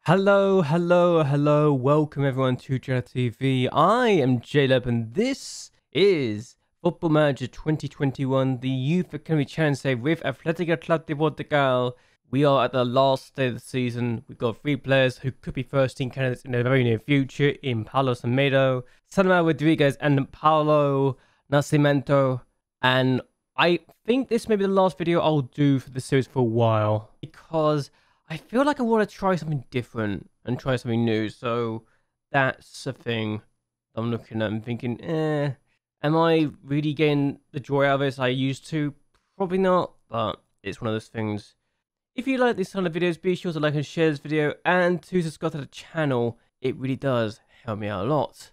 Hello, welcome everyone to JLABTV. I am JLAB and this is Football Manager 2021, the Youth Academy Challenge Save with Atlético CP. We are at the last day of the season. We've got 3 players who could be first team candidates in the very near future in Paulo Semedo, Sanma Rodriguez and Paulo Nascimento. And I think this may be the last video I'll do for the series for a while, because I feel like I want to try something different and try something new. So that's the thing I'm looking at and thinking, am I really getting the joy out of this I used to? Probably not, but it's one of those things. If you like this kind of videos, be sure to like and share this video and to subscribe to the channel. It really does help me out a lot.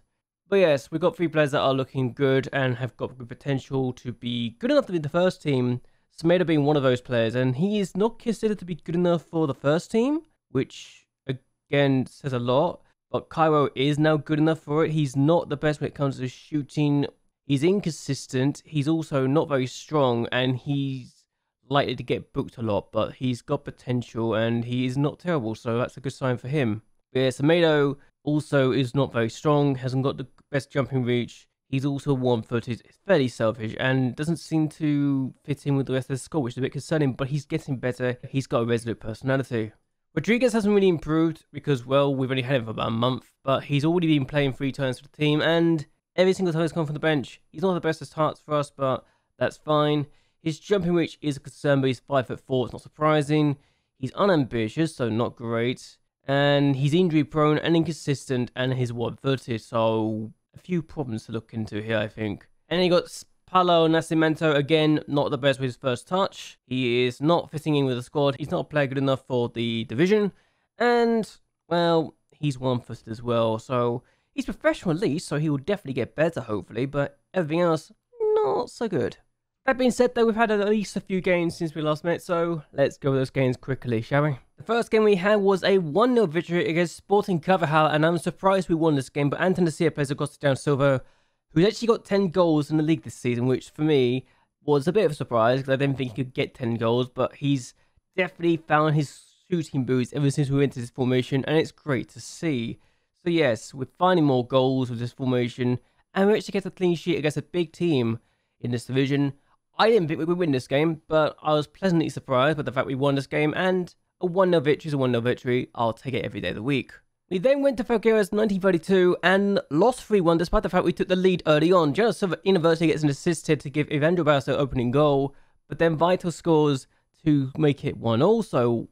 But yes, we've got 3 players that are looking good and have got good potential to be good enough to be the first team. Semedo being one of those players, and he is not considered to be good enough for the first team, which again says a lot. But Cairo is now good enough for it. He's not the best when it comes to shooting. He's inconsistent. He's also not very strong, and he's likely to get booked a lot. But he's got potential, and he is not terrible, so that's a good sign for him. But yeah, Semedo also is not very strong, hasn't got the best jumping reach. He's also one-footed, it's fairly selfish, and doesn't seem to fit in with the rest of the squad, which is a bit concerning, but he's getting better. He's got a resolute personality. Rodriguez hasn't really improved because, well, we've only had him for about a month, but he's already been playing 3 times for the team, and every single time he's come from the bench. He's not the best of starts for us, but that's fine. His jumping reach is a concern, but he's 5'4", it's not surprising. He's unambitious, so not great. And he's injury-prone and inconsistent, and he's one-footed, so a few problems to look into here, I think. And then you got Paulo Nascimento, again, not the best with his first touch. He is not fitting in with the squad. He's not a player good enough for the division. And, well, he's one-footed as well. So he's professional at least, so he will definitely get better, hopefully. But everything else, not so good. That being said, though, we've had at least a few games since we last met, so let's go over those games quickly, shall we? The first game we had was a 1-0 victory against Sporting Carvajal, and I'm surprised we won this game, but Antonacia plays Agostinho Silva, who's actually got 10 goals in the league this season, which for me was a bit of a surprise, because I didn't think he could get 10 goals, but he's definitely found his shooting boots ever since we went into this formation, and it's great to see. So yes, we're finding more goals with this formation, and we actually get a clean sheet against a big team in this division. I didn't think we would win this game, but I was pleasantly surprised by the fact we won this game, and a 1-0 victory is a 1-0 victory. I'll take it every day of the week. We then went to Figueres 1932 and lost 3-1 despite the fact we took the lead early on. Jonas Silva inadvertently gets an assist here to give Evandro Barros the opening goal, but then Vital scores to make it 1-0, so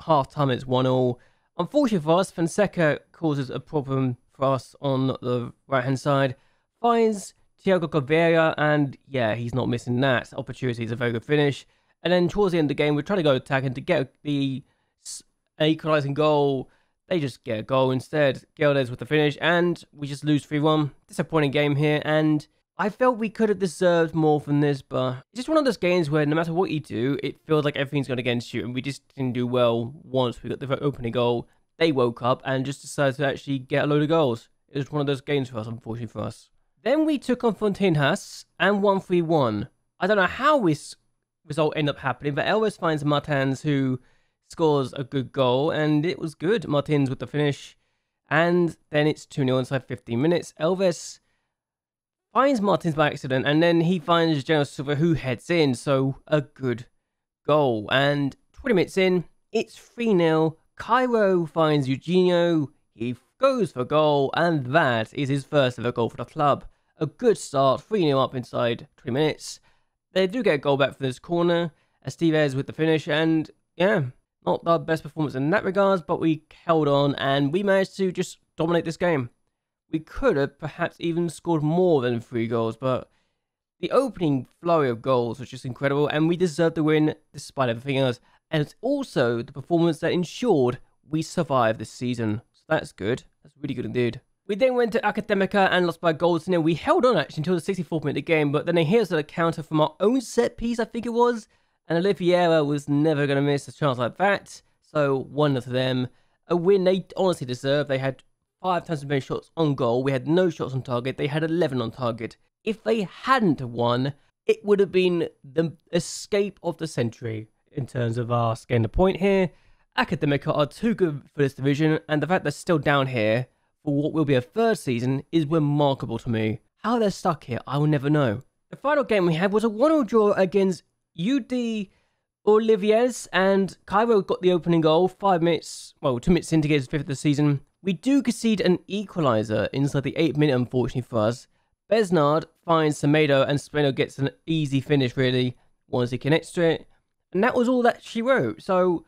half time it's 1-0. Unfortunately for us, Fonseca causes a problem for us on the right hand side, finds Thiago Corveia, and yeah, he's not missing that opportunity. It's a very good finish. And then towards the end of the game, we're trying to go attacking to get the equalising goal. They just get a goal instead. Geldes with the finish, and we just lose 3-1. Disappointing game here, and I felt we could have deserved more from this, but it's just one of those games where no matter what you do, it feels like everything's gone against you, and we just didn't do well once we got the opening goal. They woke up and just decided to actually get a load of goals. It was one of those games for us, unfortunately for us. Then we took on Fontainhas and won 3-1. I don't know how this result ended up happening, but Elvis finds Martins, who scores a good goal, and it was good. Martins with the finish, and then it's 2-0 inside 15 minutes. Elvis finds Martins by accident, and then he finds Jonas Silva, who heads in, so a good goal. And 20 minutes in, it's 3-0. Cairo finds Eugenio, he goes for goal, and that is his first ever goal for the club. A good start, 3-0 up inside 20 minutes. They do get a goal back from this corner, Esteves with the finish, and yeah, not the best performance in that regards, but we held on, and we managed to just dominate this game. We could have perhaps even scored more than 3 goals, but the opening flurry of goals was just incredible, and we deserved the win despite everything else. And it's also the performance that ensured we survived this season. So that's good. That's really good indeed. We then went to Academica and lost by goals to nil. We held on actually until the 64th minute of the game, but then they hit us at a counter from our own set piece, I think it was. And Oliveira was never going to miss a chance like that. So 1-0 to them. A win they honestly deserved. They had 5 times as many shots on goal. We had no shots on target. They had 11 on target. If they hadn't won, it would have been the escape of the century in terms of us getting the point here. Academica are too good for this division, and the fact they're still down here for what will be a third season is remarkable to me. How they're stuck here, I will never know. The final game we had was a 1-0 draw against UD Oliviers, and Cairo got the opening goal 2 minutes into his 5th of the season. We do concede an equaliser inside the 8th minute, unfortunately for us. Besnard finds Semedo, and Semedo gets an easy finish, really, once he connects to it. And that was all that she wrote. So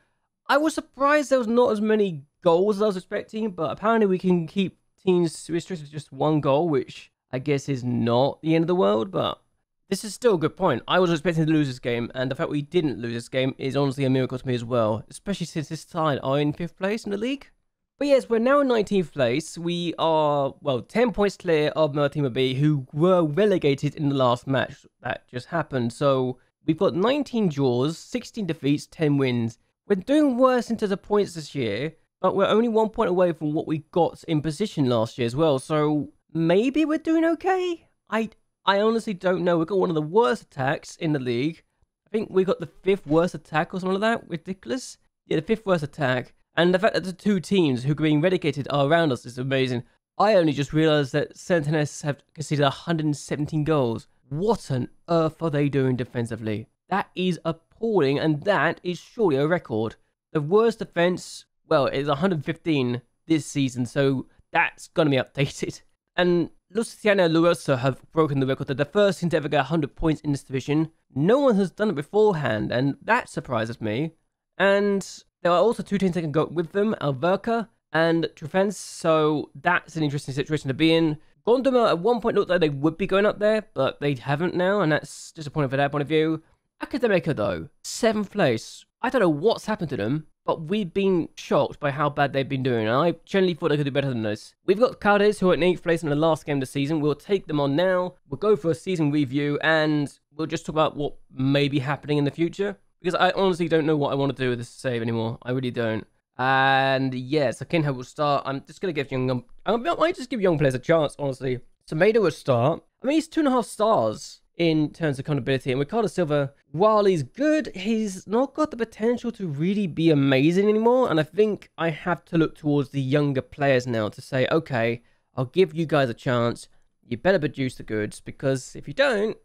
I was surprised there was not as many goals as I was expecting, but apparently we can keep teams restricted to just 1 goal, which I guess is not the end of the world, but this is still a good point. I was expecting to lose this game, and the fact we didn't lose this game is honestly a miracle to me as well, especially since this side are in 5th place in the league. But yes, we're now in 19th place. We are, well, 10 points clear of Team B, who were relegated in the last match that just happened. So we've got 19 draws, 16 defeats, 10 wins. We're doing worse in terms of points this year, but we're only 1 point away from what we got in position last year as well. So maybe we're doing okay? I honestly don't know. We've got one of the worst attacks in the league. I think we got the 5th worst attack or something like that. Ridiculous. Yeah, the 5th worst attack. And the fact that the 2 teams who are being relegated are around us is amazing. I only just realised that Sentinels have conceded 117 goals. What on earth are they doing defensively? That is appalling, and that is surely a record. The worst defence, well, is 115 this season, so that's going to be updated. And Luciano Luoso have broken the record. They're the first team to ever get 100 points in this division. No one has done it beforehand, and that surprises me. And there are also 2 teams that can go with them, Alverca and Trufens, so that's an interesting situation to be in. Gondoma at one point looked like they would be going up there, but they haven't now, and that's disappointing for their point of view. Academica, though, 7th place. I don't know what's happened to them, but we've been shocked by how bad they've been doing, and I generally thought they could do better than this. We've got Cadiz, who are in 8th place in the last game of the season. We'll take them on now. We'll go for a season review, and we'll just talk about what may be happening in the future, because I honestly don't know what I want to do with this save anymore. I really don't. And yeah, so Kinho will start. I'm just going to give I might just give young players a chance, honestly. Semedo will start. I mean, he's 2.5 stars in terms of accountability. And Ricardo Silva, while he's good, he's not got the potential to really be amazing anymore. And I think I have to look towards the younger players now to say, okay, I'll give you guys a chance. You better produce the goods, because if you don't,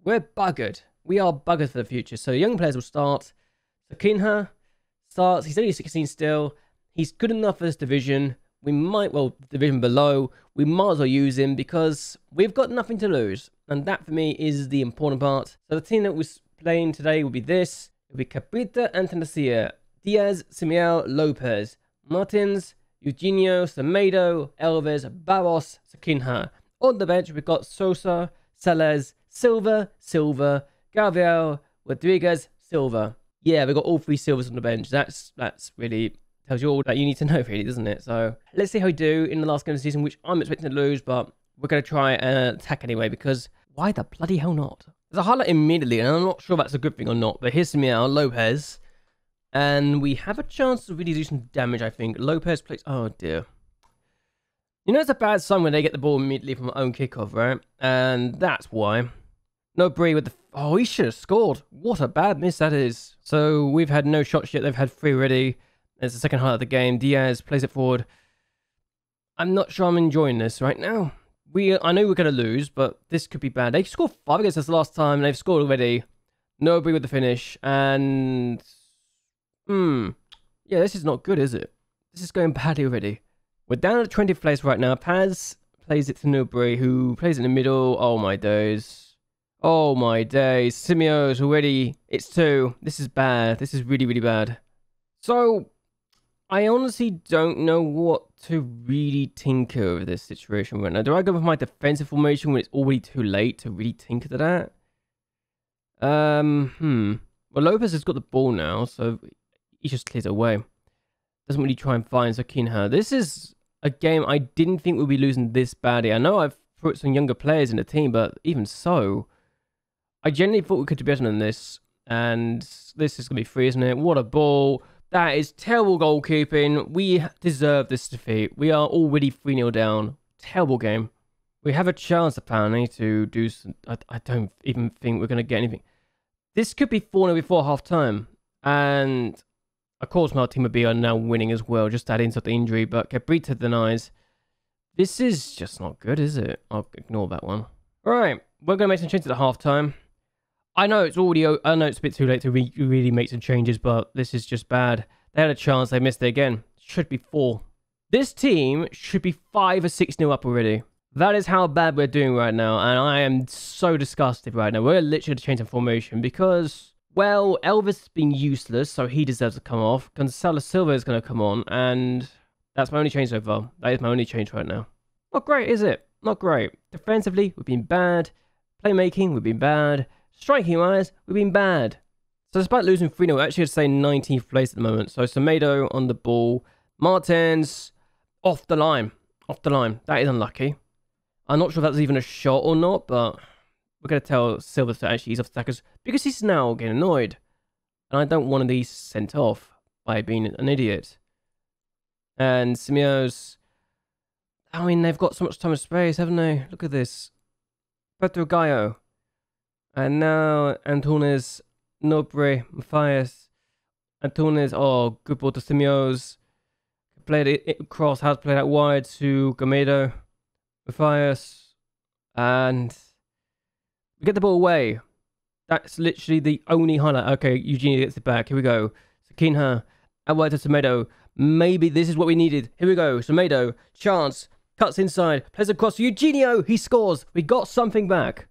we're buggered. We are buggered for the future. So young players will start. So Kinha starts. He's only 16 still. He's good enough for this division. We might, well, division below, we might as well use him because we've got nothing to lose. And that, for me, is the important part. So the team that was playing today will be this. It will be Caprita, Antonacia, Diaz, Simeal, Lopez, Martins, Eugenio, Semedo, Elves, Barros, Sakinha. On the bench, we've got Sosa, Salas, Silva, Gabriel, Rodriguez, Silva. Yeah, we've got all 3 Silvers on the bench. That's really tells you all that you need to know, really, doesn't it? So let's see how we do in the last game of the season, which I'm expecting to lose, but we're going to try and attack anyway, because why the bloody hell not? There's a highlight immediately, and I'm not sure that's a good thing or not, but here's Samuel Lopez, and we have a chance to really do some damage, I think. Lopez plays... Oh, dear. You know it's a bad sign when they get the ball immediately from their own kickoff, right? And that's why. No Bree with the... Oh, he should have scored. What a bad miss that is. So we've had no shots yet. They've had 3 already. It's the second highlight of the game. Diaz plays it forward. I'm not sure I'm enjoying this right now. I know we're going to lose, but this could be bad. They scored 5 against us last time, and they've scored already. No Bree with the finish. And... yeah, this is not good, is it? This is going badly already. We're down at 20th place right now. Paz plays it to Newbury, who plays it in the middle. Oh, my days. Oh, my days. Simeo's already... It's 2. This is bad. This is really, really bad. So, I honestly don't know what to really tinker over this situation right now. Do I go with my defensive formation when it's already too late to really tinker to that? Well, Lopez has got the ball now, so he just clears it away. Doesn't really try and find Sakinha. This is a game I didn't think we'd be losing this badly. I know I've put some younger players in the team, but even so, I genuinely thought we could do better than this. And this is going to be 3, isn't it? What a ball. That is terrible goalkeeping. We deserve this defeat. We are already 3-0 down. Terrible game. We have a chance, apparently, to do some... I don't even think we're going to get anything. This could be 4-0 before half-time. And Of course, my team B are now winning as well, just adding to the injury, but Cabrita denies. This is just not good, is it? I'll ignore that one. Alright, we're going to make some changes at halftime. I know it's a bit too late to really make some changes, but this is just bad. They had a chance, they missed it again. Should be 4. This team should be 5 or 6-0 up already. That is how bad we're doing right now, and I am so disgusted right now. We're literally to change the formation because, well, Elvis has been useless, so he deserves to come off. Gonzalo Silva is going to come on, and that's my only change so far. That is my only change right now. Not great, is it? Not great. Defensively, we've been bad. Playmaking, we've been bad. Striking-wise, we've been bad. So despite losing 3-0, we're actually, I'd say, 19th place at the moment. So Semedo on the ball. Martins off the line. Off the line. That is unlucky. I'm not sure if that's even a shot or not, but we're going to tell Silva to actually ease off attackers because he's now getting annoyed. And I don't want these sent off by being an idiot. And Simeo's... I mean, they've got so much time and space, haven't they? Look at this. Pedro Gallo. And now Antunes, Nobre, Matthias. Antunes, oh, good ball to Simeo's. Played it across, how to play that wide to Gamedo. Matthias. And we get the ball away. That's literally the only highlight. Okay, Eugenia gets it back. Here we go. Sakinha. Out wide to Semedo. Maybe this is what we needed. Here we go. Semedo. Chance. Cuts inside. Plays across to Eugenio. He scores. We got something back.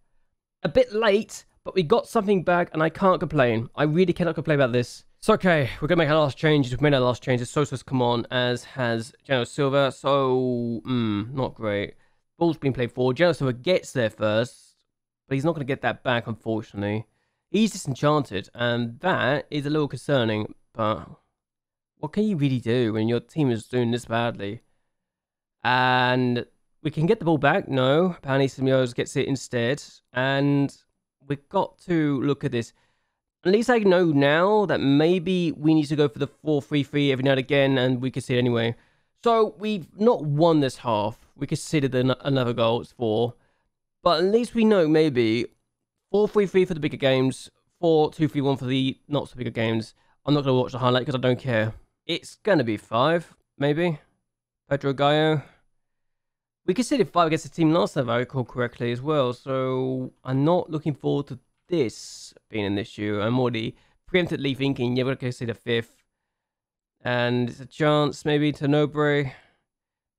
A bit late, but we got something back, and I can't complain. I really cannot complain about this. So, okay, we're going to make our last changes. We've made our last changes. Sosa's come on, as has Geno Silva. So, not great. Ball's been played forward. Geno Silva gets there first, but he's not going to get that back, unfortunately. He's disenchanted, and that is a little concerning, but what can you really do when your team is doing this badly? And we can get the ball back. No, Pani Simeos gets it instead. And we've got to look at this. At least I know now that maybe we need to go for the 4-3-3 every now and again, and we concede anyway. So we've not won this half. We conceded another goal. It's 4. But at least we know maybe 4-3-3 for the bigger games, 4-2-3-1 for the not so bigger games. I'm not going to watch the highlight because I don't care. It's going to be 5, maybe. Pedro Gallo. We conceded 5 against the team last time, if I recall correctly, as well. So I'm not looking forward to this being an issue. I'm already preemptively thinking, yeah, we're going to concede a 5th. And it's a chance, maybe, to Nobre.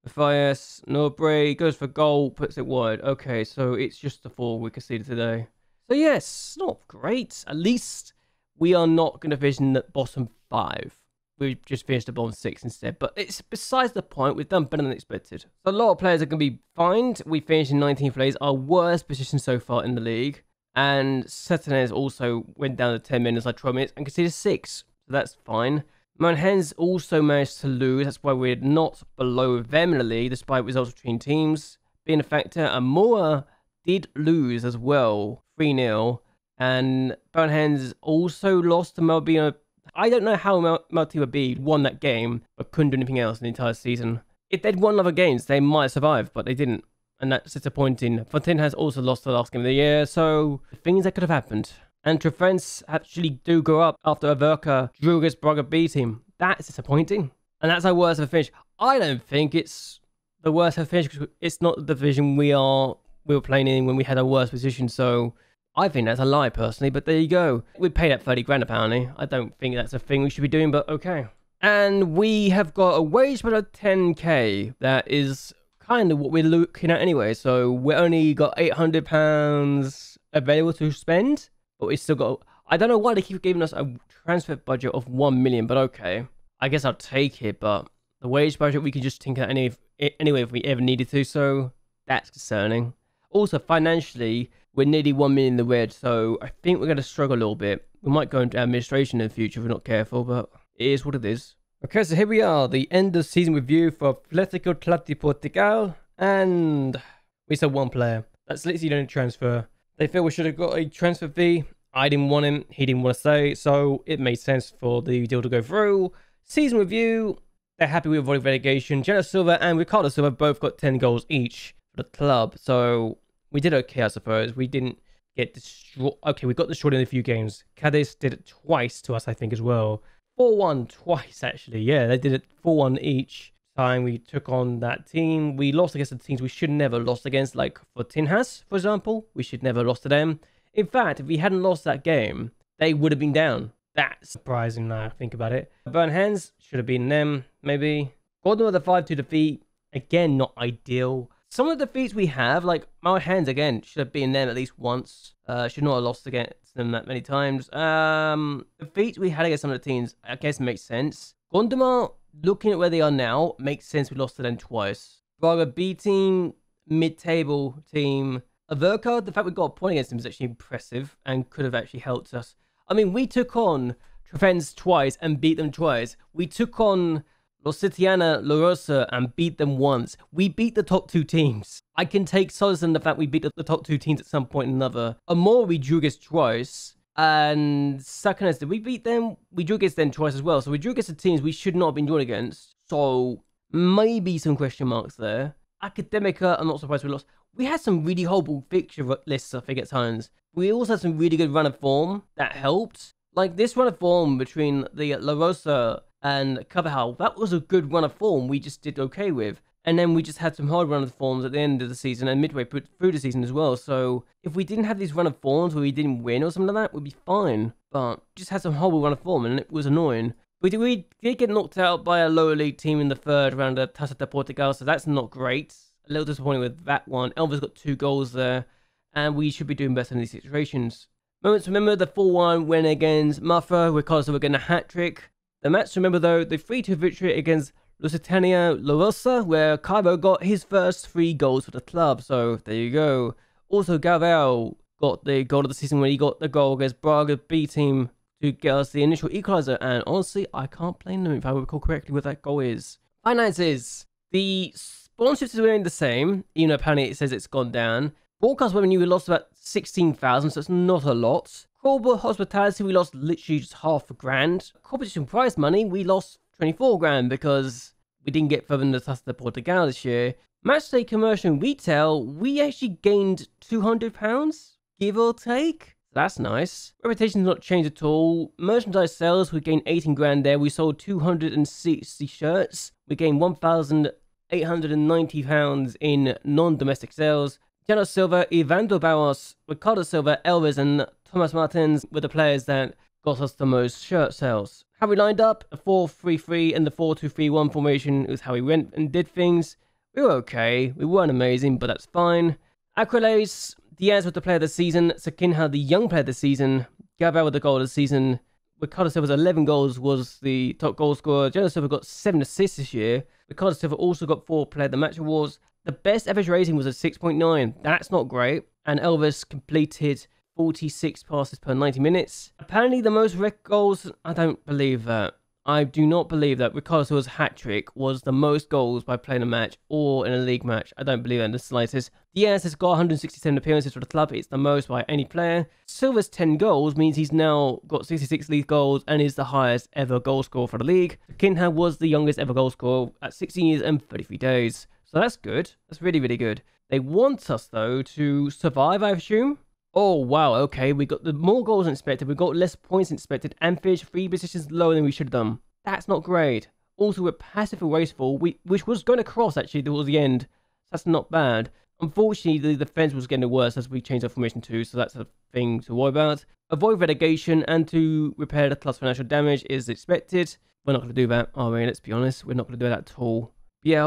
Matthias. Nobre goes for goal, puts it wide. Okay, so it's just the 4 we conceded today. So yes, not great. At least we are not going to finish in the bottom 5. We just finished the bottom 6 instead. But it's besides the point. We've done better than expected. So a lot of players are going to be fined. We finished in 19th place. Our worst position so far in the league. And Setanez also went down to 10 minutes, like 12 minutes, and conceded 6. So that's fine. Manhens also managed to lose. That's why we're not below them in the league, despite results between teams being a factor. And Moa did lose as well, 3-0. And Manhens also lost to Malbino. I don't know how Maltiva B won that game, but couldn't do anything else in the entire season. If they'd won other games, they might have survived, but they didn't. And that's disappointing. Fontaine has also lost the last game of the year, so things that could have happened. And Trefens actually do go up after Averka drew against Braga B team. That's disappointing. And that's our worst of a finish. I don't think it's the worst of a finish, because it's not the division we were playing in when we had our worst position, so I think that's a lie, personally, but there you go. We paid up 30 grand, apparently. I don't think that's a thing we should be doing, but okay. And we have got a wage bill of 10k. That is kind of what we're looking at anyway. So we only got £800 available to spend, but we still got... I don't know why they keep giving us a transfer budget of 1 million, but okay. I guess I'll take it, but the wage budget, we can just tinker anyway if we ever needed to, so that's concerning. Also, financially, we're nearly 1 million in the red, so I think we're going to struggle a little bit. We might go into administration in the future if we're not careful, but it is what it is. Okay, so here we are, the end of season review for Atlético CP Portugal, and we saw 1 player. That's literally the only transfer. They feel we should have got a transfer fee. I didn't want him, he didn't want to say, so it made sense for the deal to go through. Season review, they're happy with avoiding relegation. Geno Silva and Ricardo Silva both got 10 goals each for the club, so we did okay, I suppose. We didn't get destroyed. Okay, we got destroyed in a few games. Cadiz did it twice to us, I think, as well. 4-1 twice, actually. Yeah, they did it 4-1 each time we took on that team. We lost against the teams we should never lost against, like for Tinhas, for example. We should never lost to them. In fact, if we hadn't lost that game, they would have been down. That's surprising now I think about it. Burn Hands should have been them, maybe. Gordon with a 5-2 defeat. Again, not ideal. Some of the defeats we have, like my Hands, again, should have been them at least once. Should not have lost against them that many times. The defeats we had against some of the teams, I guess, makes sense. Gondomar, looking at where they are now, makes sense we lost to them twice. Braga beating mid-table team. Averka, the fact we got a point against them is actually impressive and could have actually helped us. I mean, we took on Trefens twice and beat them twice. We took on Lusitania La Rosa and beat them once. We beat the top 2 teams. I can take solace in the fact we beat the top 2 teams at some point or another. Amor, we drew against twice. And Sacanes, did we beat them? We drew against them twice as well. So we drew against the teams we should not have been drawn against. So maybe some question marks there. Academica, I'm not surprised we lost. We had some really horrible fixture lists, I think, at times. We also had some really good run of form that helped. Like this run of form between the La Rosa and Cavajal, that was a good run of form we just did okay with. And then we just had some hard run of forms at the end of the season and midway through the season as well. So if we didn't have these run of forms where we didn't win or something like that, we'd be fine. But just had some horrible run of form and it was annoying. We did get knocked out by a lower league team in the 3rd round of Taça de Portugal, so that's not great. A little disappointing with that one. Elvis got 2 goals there, and we should be doing better in these situations. Moments to remember, the 4-1 win against Mafra, Ricardo were getting a hat-trick. The match to remember, though, the 3-2 victory against Lusitania La Rosa, where Cairo got his first 3 goals for the club, so there you go. Also, Galvao got the goal of the season when he got the goal against Braga B team to get us the initial equaliser, and honestly, I can't blame them if I recall correctly what that goal is. Finances. The sponsorships is remaining the same, even though apparently it says it's gone down. Broadcast revenue, we lost about 16,000, so it's not a lot. Corporate hospitality, we lost literally just $500,000. Competition prize money, we lost 24 grand because we didn't get further than the Taça de Portugal this year. Matchday commercial and retail, we actually gained £200, give or take. That's nice. Reputation's not changed at all. Merchandise sales, we gained 18 grand there. We sold 260 shirts. We gained £1,890 in non-domestic sales. Jano Silva, Evandro Barros, Ricardo Silva, Elvis, and Thomas Martins were the players that got us the most shirt sales. How we lined up, a 4-3-3 and the 4-2-3-1 formation is how we went and did things. We were okay. We weren't amazing, but that's fine. Acrylates, Diaz was the player of the season. Sakinha, the young player of the season. Gabriel with the goal of the season. Ricardo Silva's 11 goals was the top goal scorer. Jano Silva got 7 assists this year. Ricardo Silva also got 4 player of the match awards. The best average rating was a 6.9. That's not great. And Elvis completed 46 passes per 90 minutes. Apparently the most rec goals, I don't believe that. I do not believe that Ricardo Silva's hat-trick was the most goals by playing a match or in a league match. I don't believe that in the slightest. Diaz has got 167 appearances for the club. It's the most by any player. Silva's 10 goals means he's now got 66 league goals and is the highest ever goal scorer for the league. Kinha was the youngest ever goal scorer at 16 years and 33 days. So that's good. That's really, really good. They want us, though, to survive, I assume. Oh, wow, okay, we got the more goals than expected, we got less points than expected, and finished 3 positions lower than we should have done. That's not great. Also, we're passive and wasteful, which was going to cross, actually, towards the end. That's not bad. Unfortunately, the defense was getting worse as we changed our formation too, so that's a thing to worry about. Avoid relegation and to repair the club's financial damage is expected. We're not going to do that, are we? Let's be honest, we're not going to do that at all. Yeah,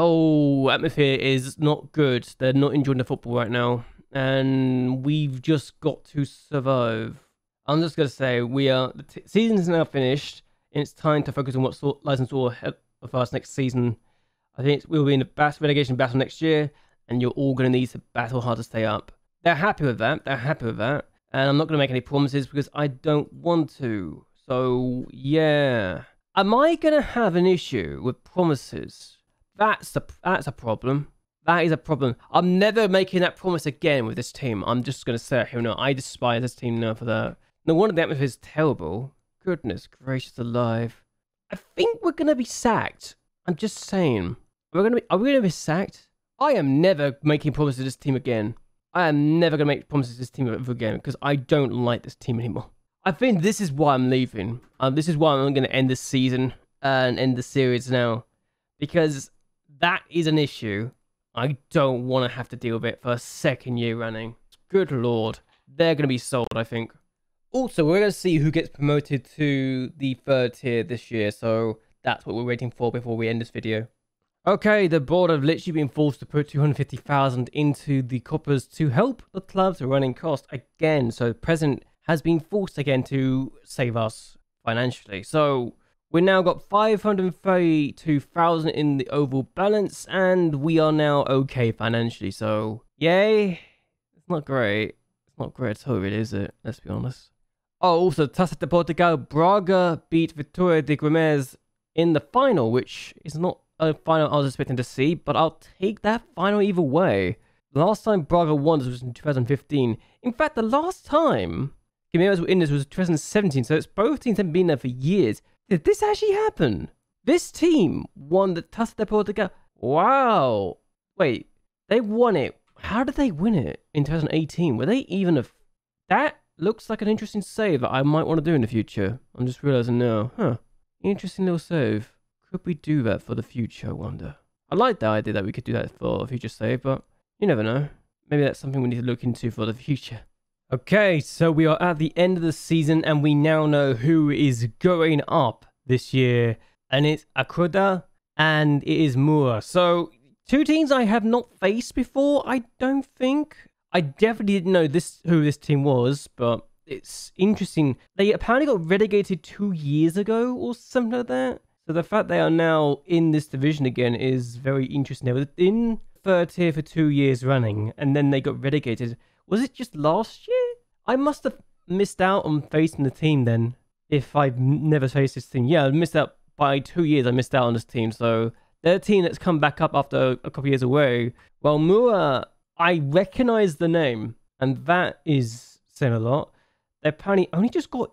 atmosphere is not good. They're not enjoying the football right now. And we've just got to survive. I'm just going to say, the season is now finished, and it's time to focus on what lies in store for us next season. I think we'll be in a relegation battle next year, and you're all going to need to battle hard to stay up. They're happy with that. And I'm not going to make any promises because I don't want to. So, yeah. Am I going to have an issue with promises? That's a problem. That is a problem. I'm never making that promise again with this team. I'm just going to say it here now. I despise this team now for that. No wonder the atmosphere is terrible. Goodness gracious alive. I think we're going to be sacked. I'm just saying. Are we going to be sacked? I am never making promises to this team again. I am never going to make promises to this team ever again because I don't like this team anymore. I think this is why I'm leaving. This is why I'm going to end this season and end the series now. Because that is an issue. I don't want to have to deal with it for a second year running. Good lord. They're going to be sold, I think. Also, we're going to see who gets promoted to the 3rd tier this year. So that's what we're waiting for before we end this video. Okay, the board have literally been forced to put 250,000 into the coppers to help the club's running cost again. So the president has been forced again to save us financially. So we've now got 532,000 in the overall balance, and we are now okay financially. So yay, it's not great. It's not great at all, really, is it? Let's be honest. Oh, also, Taça de Portugal, Braga beat Vitória de Guimarães in the final, which is not a final I was expecting to see, but I'll take that final either way. The last time Braga won this was in 2015. In fact, the last time Guimarães were in this was 2017, so it's both teams have been there for years. Did this actually happen? This team won the Taça de Portugal. Wow. Wait, they won it. How did they win it in 2018? Were they even a... That looks like an interesting save that I might want to do in the future. I'm just realizing now. Huh. Interesting little save. Could we do that for the future, I wonder? I like the idea that we could do that for a future save, but you never know. Maybe that's something we need to look into for the future. Okay, so we are at the end of the season, and we now know who is going up this year. And it's Acuda, and it is Moore. So, two teams I have not faced before, I don't think. I definitely didn't know who this team was, but it's interesting. They apparently got relegated 2 years ago or something like that. So the fact they are now in this division again is very interesting. They were in 3rd tier for 2 years running, and then they got relegated. Was it just last year? I must have missed out on facing the team then, if I've never faced this team. Yeah, I missed out by 2 years. I missed out on this team, so they're a team that's come back up after a couple of years away. Well, Mua, I recognize the name, and that is saying a lot. They apparently only just got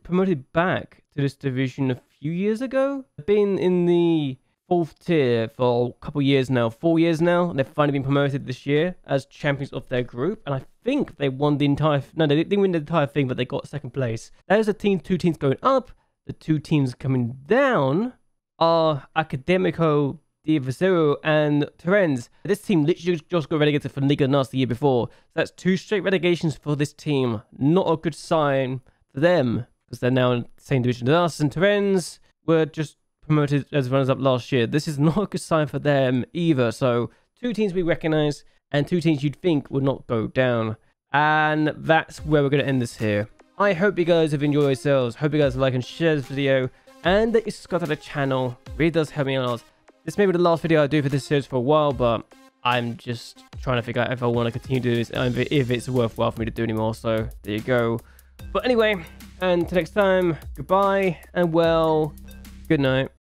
promoted back to this division a few years ago. They've been in the 4th tier for a couple of years now, 4 years now, and they've finally been promoted this year as champions of their group. And I think they won the entire... No, they didn't win the entire thing, but they got 2nd place. There's the two teams going up. The 2 teams coming down are Académico de Viseu and Torrens. This team literally just got relegated from Liga NOS the year before. So that's 2 straight relegations for this team. Not a good sign for them, because they're now in the same division as us. And Torrens were just promoted as runners-up last year. This is not a good sign for them either. So 2 teams we recognize, and 2 teams you'd think would not go down. And that's where we're going to end this here. I hope you guys have enjoyed yourselves. Hope you guys like and share this video, and that you subscribe to the channel. It really does help me a lot. This may be the last video I do for this series for a while, but I'm just trying to figure out if I want to continue to do this, and if it's worthwhile for me to do anymore. So there you go. But anyway, until next time, goodbye, and well, good night.